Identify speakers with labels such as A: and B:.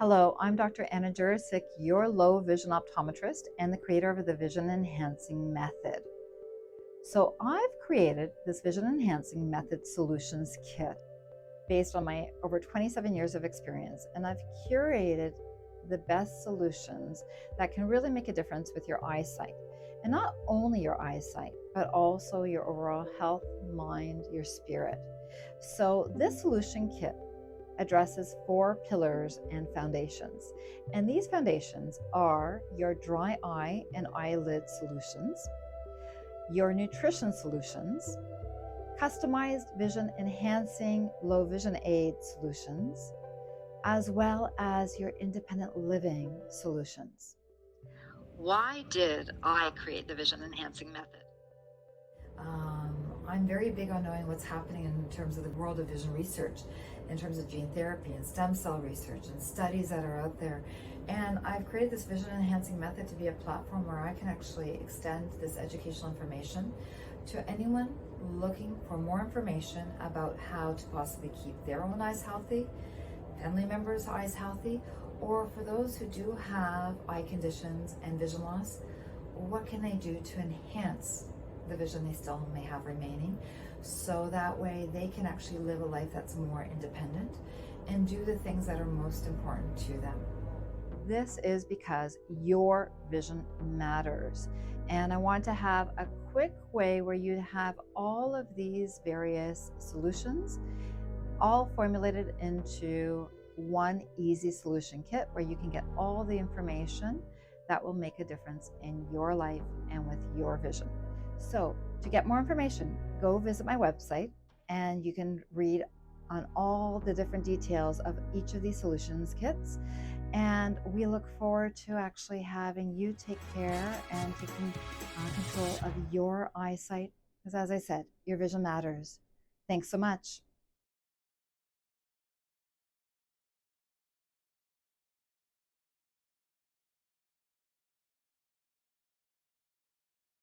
A: Hello, I'm Dr. Anna Juricic, your low vision optometrist and the creator of the Vision Enhancing Method. So I've created this Vision Enhancing Method Solutions Kit based on my over 27 years of experience, and I've curated the best solutions that can really make a difference with your eyesight. And not only your eyesight, but also your overall health, mind, your spirit. So this solution kit addresses 4 pillars and foundations. And these foundations are your dry eye and eyelid solutions, your nutrition solutions, customized vision enhancing low vision aid solutions, as well as your independent living solutions. Why did I create the Vision Enhancing Method? I'm very big on knowing what's happening in terms of the world of vision research, in terms of gene therapy and stem cell research and studies that are out there. And I've created this Vision Enhancing Method to be a platform where I can actually extend this educational information to anyone looking for more information about how to possibly keep their own eyes healthy, family members' eyes healthy, or for those who do have eye conditions and vision loss, what can they do to enhance the vision they still may have remaining, so that way they can actually live a life that's more independent and do the things that are most important to them. This is because your vision matters. And I want to have a quick way where you have all of these various solutions all formulated into one easy solution kit where you can get all the information that will make a difference in your life and with your vision. So to get more information, go visit my website and you can read on all the different details of each of these solutions kits. And we look forward to actually having you take care and taking control of your eyesight, because as I said, your vision matters. Thanks so much.